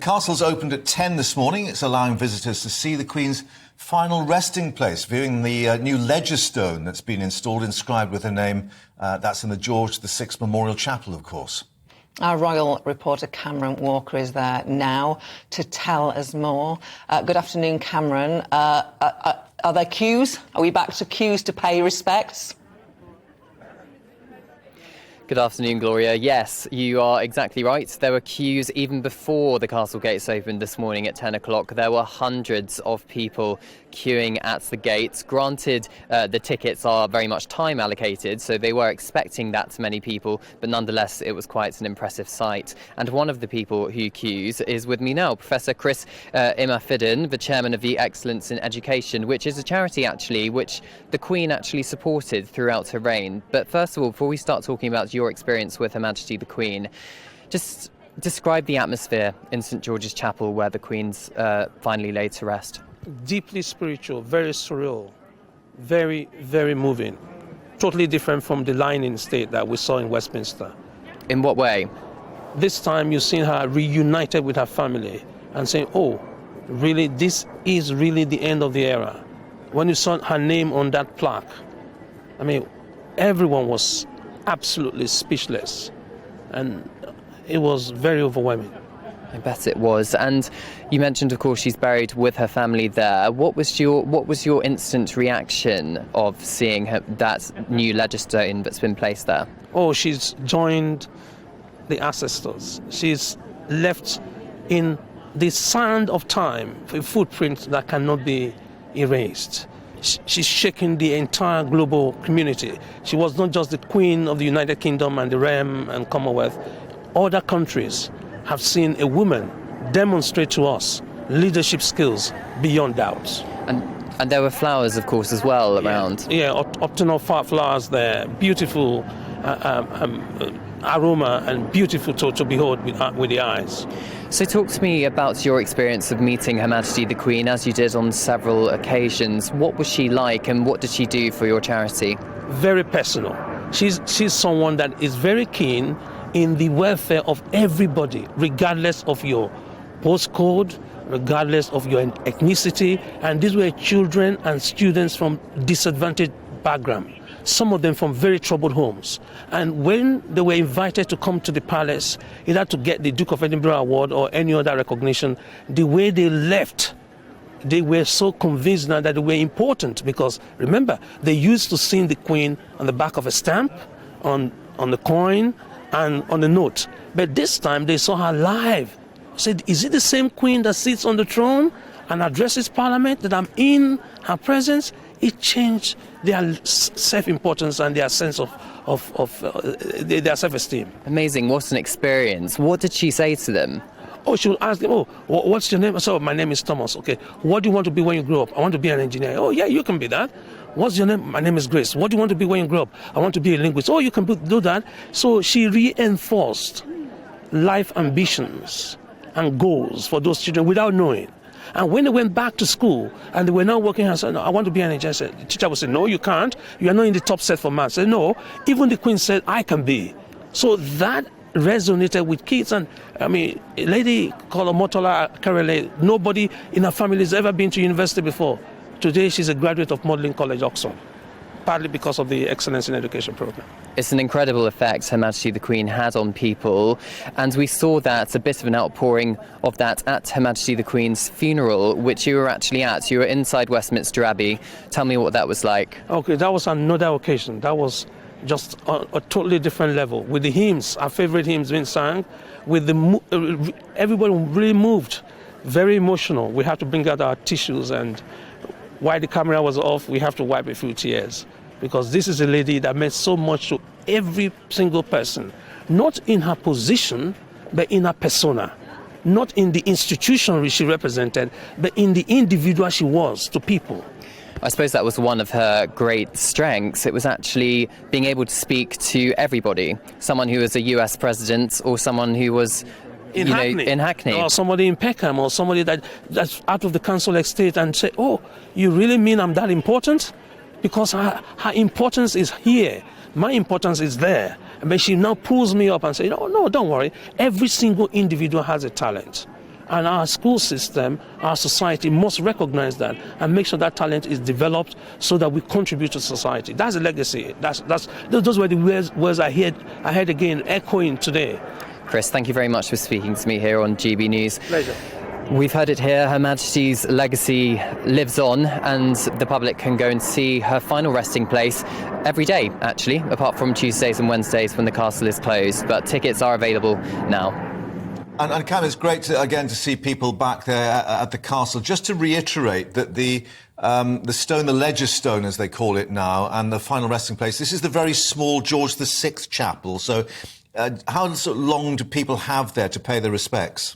Castle's opened at 10 this morning. It's allowing visitors to see the Queen's final resting place, viewing the new ledger stone that's been installed, inscribed with her name. That's in the George VI Memorial Chapel, of course. Our royal reporter Cameron Walker is there now to tell us more. Good afternoon, Cameron. Are there queues? Are we back to queues to pay respects? Good afternoon, Gloria. Yes, you are exactly right. There were queues even before the castle gates opened this morning at 10 o'clock. There were hundreds of people queuing at the gates. Granted, the tickets are very much time allocated, so they were expecting that many people, but nonetheless, it was quite an impressive sight. And one of the people who queues is with me now, Professor Chris Imafidon, the chairman of the Excellence in Education, which is a charity, actually, which the Queen actually supported throughout her reign. But first of all, before we start talking about your experience with Her Majesty the Queen, just describe the atmosphere in St. George's Chapel where the Queen's finally laid to rest. Deeply spiritual, very surreal, very, very moving. Totally different from the lying state that we saw in Westminster. In what way? This time you've seen her reunited with her family and saying, oh, really, this is really the end of the era. When you saw her name on that plaque, I mean, everyone was absolutely speechless, and it was very overwhelming. I bet it was. And you mentioned, of course, she's buried with her family there. What was your instant reaction of seeing that new ledger stone that's been placed there? Oh, she's joined the ancestors. She's left in the sand of time a footprint that cannot be erased. She's shaking the entire global community. She was not just the Queen of the United Kingdom and the Realm and Commonwealth. Other countries have seen a woman demonstrate to us leadership skills beyond doubt. And there were flowers, of course, as well around. Yeah, autumnal flowers there, beautiful aroma and beautiful to behold with the eyes. So talk to me about your experience of meeting Her Majesty the Queen, as you did on several occasions. What was she like and what did she do for your charity? Very personal. She's someone that is very keen in the welfare of everybody, regardless of your postcode, regardless of your ethnicity. And these were children and students from disadvantaged backgrounds, some of them from very troubled homes. And when they were invited to come to the palace, either to get the Duke of Edinburgh Award or any other recognition, the way they left, they were so convinced now that they were important, because remember, they used to see the Queen on the back of a stamp, on the coin, and on the note. But this time they saw her live. Said, is it the same Queen that sits on the throne and addresses Parliament, that I'm in her presence? It changed their self-importance and their sense of their self-esteem. Amazing, what an experience. What did she say to them? Oh, she will ask them, oh, what's your name? So, my name is Thomas. Okay, what do you want to be when you grow up? I want to be an engineer. Oh, yeah, you can be that. What's your name? My name is Grace. What do you want to be when you grow up? I want to be a linguist. Oh, you can do that. So she reinforced life ambitions and goals for those children without knowing. And when they went back to school and they were now working, I said, no, I want to be an engineer. The teacher would say, no, you can't. You are not in the top set for maths. I said, no, even the Queen said, I can be. So that resonated with kids. And I mean, a lady called Omotola Karele, nobody in her family has ever been to university before. Today, she's a graduate of Magdalen College, Oxford, partly because of the Excellence in Education program. It's an incredible effect Her Majesty the Queen had on people, and we saw that, a bit of an outpouring of that at Her Majesty the Queen's funeral, which you were actually at. You were inside Westminster Abbey. Tell me what that was like. Okay, that was another occasion. That was just a totally different level, with the hymns, our favorite hymns being sung, with everybody really moved, very emotional. We had to bring out our tissues, and while the camera was off, we have to wipe a few tears, because this is a lady that meant so much to every single person, not in her position, but in her persona, not in the institution she represented, but in the individual she was to people. I suppose that was one of her great strengths. It was actually being able to speak to everybody, someone who was a US president or someone who was in Hackney. Or somebody in Peckham, or somebody that's out of the council estate, and say, oh, you really mean I'm that important? Because her importance is here. My importance is there. But she now pulls me up and says, no, don't worry. Every single individual has a talent. And our school system, our society must recognize that and make sure that talent is developed so that we contribute to society. That's a legacy. Those were the words I heard again echoing today. Chris, thank you very much for speaking to me here on GB News. Pleasure. We've heard it here. Her Majesty's legacy lives on, and the public can go and see her final resting place every day, actually, apart from Tuesdays and Wednesdays when the castle is closed. But tickets are available now. And Cam, it's great to see people back there at the castle. Just to reiterate that the stone, the Ledger Stone, as they call it now, and the final resting place, this is the very small George VI chapel. So how long do people have there to pay their respects?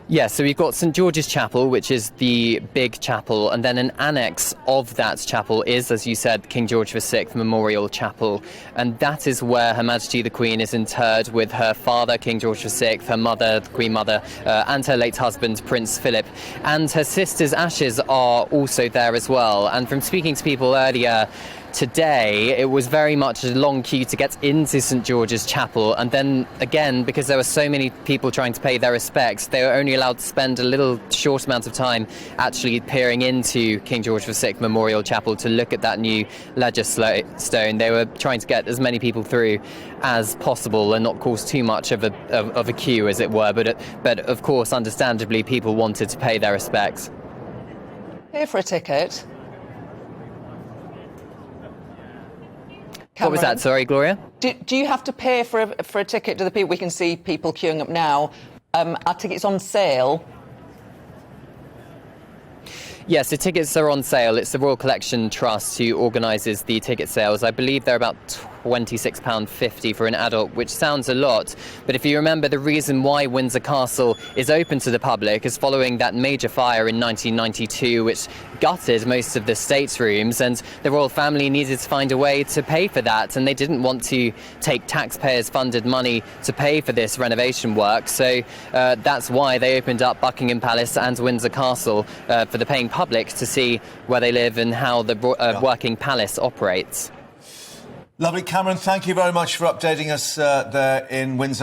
Yeah, so we've got St. George's Chapel, which is the big chapel, and then an annex of that chapel is, as you said, King George VI Memorial Chapel, and that is where Her Majesty the Queen is interred with her father, King George VI, her mother, the Queen Mother, and her late husband, Prince Philip, and her sister's ashes are also there as well. And from speaking to people earlier today, it was very much a long queue to get into St. George's Chapel, and then again, because there were so many people trying to pay their respects, they were only allowed to spend a little short amount of time actually peering into King George VI Memorial Chapel to look at that new Ledger Stone. They were trying to get as many people through as possible and not cause too much of a queue, as it were, but of course, understandably, people wanted to pay their respects. Pay for a ticket. What was that, sorry, Gloria? Do you have to pay for a ticket to the people? We can see people queuing up now. Are tickets on sale? Yes, the tickets are on sale. It's the Royal Collection Trust who organises the ticket sales. I believe they're about £26.50 for an adult, which sounds a lot. But if you remember, the reason why Windsor Castle is open to the public is following that major fire in 1992, which gutted most of the staterooms, and the royal family needed to find a way to pay for that, and they didn't want to take taxpayers-funded money to pay for this renovation work. So that's why they opened up Buckingham Palace and Windsor Castle for the paying public to see where they live and how the working palace operates. Lovely. Cameron, thank you very much for updating us there in Windsor.